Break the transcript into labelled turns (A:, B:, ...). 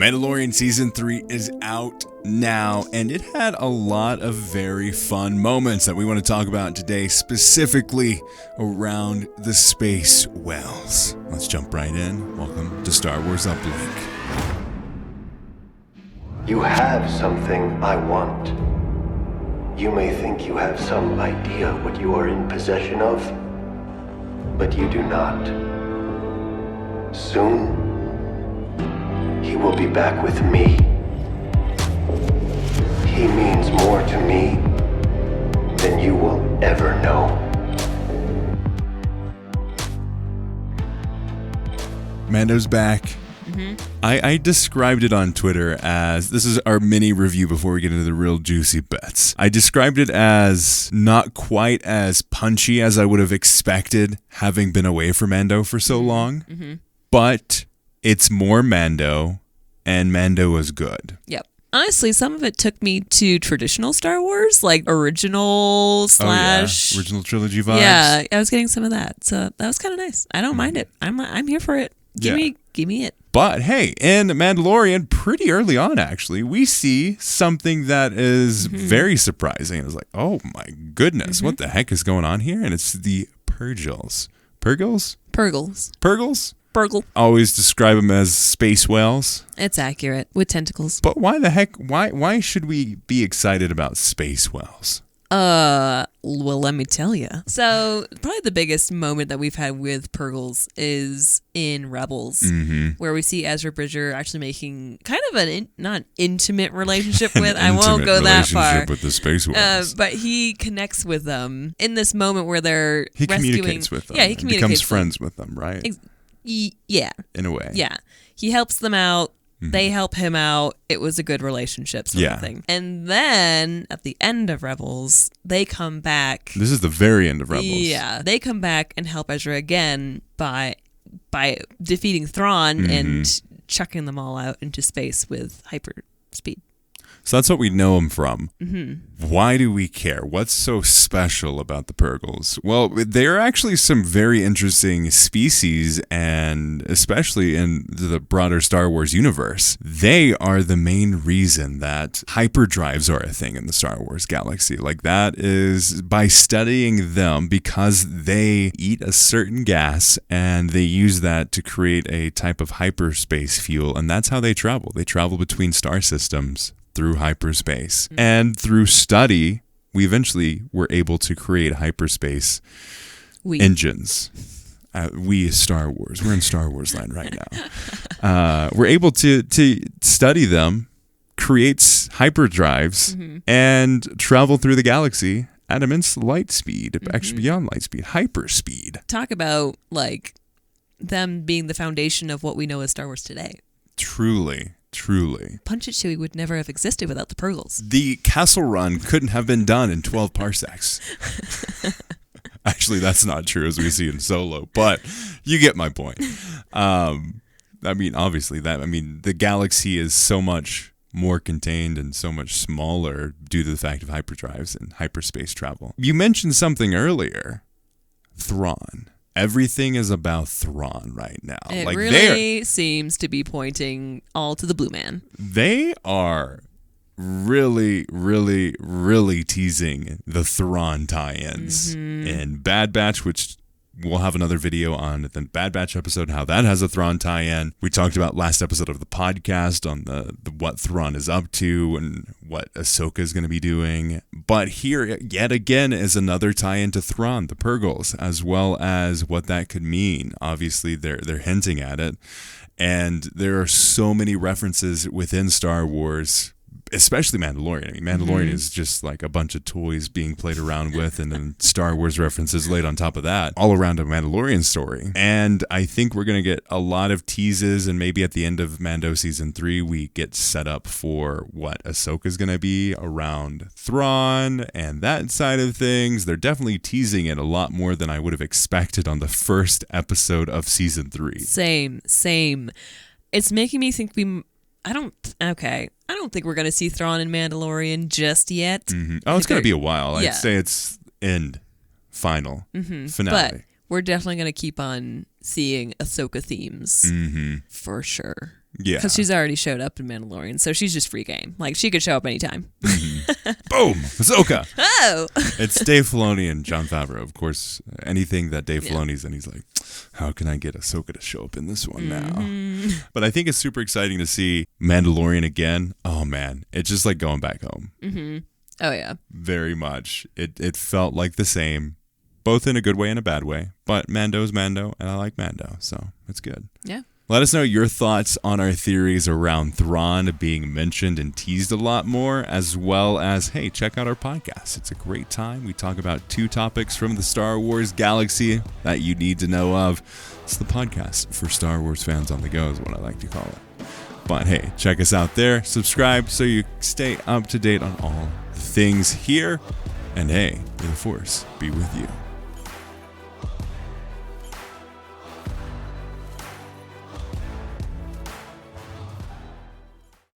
A: Mandalorian Season 3 is out now, and it had a lot of very fun moments that we want to talk about today, specifically around the space wells. Let's jump right in. Welcome to Star Wars Uplink.
B: You have something I want. You may think you have some idea what you are in possession of, but you do not. Soon, he will be back with me. He means more to me than you will ever know.
A: Mando's back. I described it on Twitter as, this is our mini review before we get into the real juicy bits. I described it as not quite as punchy as I would have expected, having been away from Mando for so long, but it's more Mando, and Mando is good.
C: Yep. Honestly, some of it took me to traditional Star Wars, like original slash...
A: original trilogy vibes.
C: Yeah, I was getting some of that, so that was kind of nice. I don't mind it. I'm here for it. Give me it.
A: But hey, in Mandalorian, pretty early on, actually, we see something that is very surprising. It was like, oh my goodness, what the heck is going on here? And it's the Purrgils. Purrgils?
C: Purrgils.
A: Purrgils?
C: Purrgil.
A: Always describe them as space whales.
C: It's accurate, with tentacles.
A: But why the heck, why should we be excited about space whales?
C: Well, let me tell you. So, probably the biggest moment that we've had with Purrgils is in Rebels, where we see Ezra Bridger actually making kind of an not intimate relationship with. I won't go that far.
A: With the space whales,
C: but he connects with them in this moment where they're
A: he
C: rescuing.
A: Communicates with them.
C: Yeah, he communicates.
A: Becomes friends with them, right?
C: Yeah,
A: in a way.
C: Yeah, he helps them out. They help him out. It was a good relationship sort of thing. And then at the end of Rebels, they come back.
A: This is the very end of Rebels.
C: Yeah, they come back and help Ezra again by defeating Thrawn and chucking them all out into space with hyperspeed.
A: So that's what we know him from. Why do we care? What's so special about the Purrgils? Well, they're actually some very interesting species, and especially in the broader Star Wars universe, they are the main reason that hyperdrives are a thing in the Star Wars galaxy. Like, that is by studying them, because they eat a certain gas and they use that to create a type of hyperspace fuel, and that's how they travel. They travel between star systems through hyperspace. And through study, we eventually were able to create hyperspace engines. We Star Wars. We're in Star Wars land right now. We're able to study them, create hyperdrives, and travel through the galaxy at immense light speed, actually beyond light speed, hyperspeed.
C: Talk about, like, them being the foundation of what we know as Star Wars today.
A: Truly.
C: Punch It Chewie would never have existed without the Purrgils.
A: The Castle Run couldn't have been done in 12 parsecs. Actually, that's not true, as we see in Solo, but you get my point. I mean, obviously, the galaxy is so much more contained and so much smaller due to the fact of hyperdrives and hyperspace travel. You mentioned something earlier, Thrawn. Everything is about Thrawn right now.
C: It really seems to be pointing all to the Blue Man.
A: They are really, really, really teasing the Thrawn tie-ins in Bad Batch, which we'll have another video on the Bad Batch episode, how that has a Thrawn tie-in. We talked about last episode of the podcast on the what Thrawn is up to and what Ahsoka is going to be doing. But here, yet again, is another tie-in to Thrawn, the Purrgils, as well as what that could mean. Obviously, they're hinting at it. And there are so many references within Star Wars, especially Mandalorian. I mean, Mandalorian is just like a bunch of toys being played around with, and then Star Wars references laid on top of that, all around a Mandalorian story. And I think we're going to get a lot of teases, and maybe at the end of Mando Season 3, we get set up for what Ahsoka's going to be around Thrawn and that side of things. They're definitely teasing it a lot more than I would have expected on the first episode of Season 3.
C: Same. It's making me think I don't think we're going to see Thrawn and Mandalorian just yet.
A: Oh, it's going to be a while. I'd say it's final, finale.
C: But we're definitely going to keep on seeing Ahsoka themes for sure.
A: Yeah.
C: Because she's already showed up in Mandalorian, so she's just free game. Like, she could show up anytime.
A: Boom! Ahsoka!
C: Oh!
A: It's Dave Filoni and Jon Favreau. Of course, anything that Dave Filoni's in, he's like, how can I get Ahsoka to show up in this one now? But I think it's super exciting to see Mandalorian again. Oh, man. It's just like going back home.
C: Oh, yeah.
A: Very much. It felt like the same, both in a good way and a bad way. But Mando's Mando, and I like Mando, so it's good.
C: Yeah.
A: Let us know your thoughts on our theories around Thrawn being mentioned and teased a lot more, as well as, hey, check out our podcast. It's a great time. We talk about 2 topics from the Star Wars galaxy that you need to know of. It's the podcast for Star Wars fans on the go is what I like to call it. But hey, check us out there. Subscribe so you stay up to date on all things here. And hey, may the Force be with you.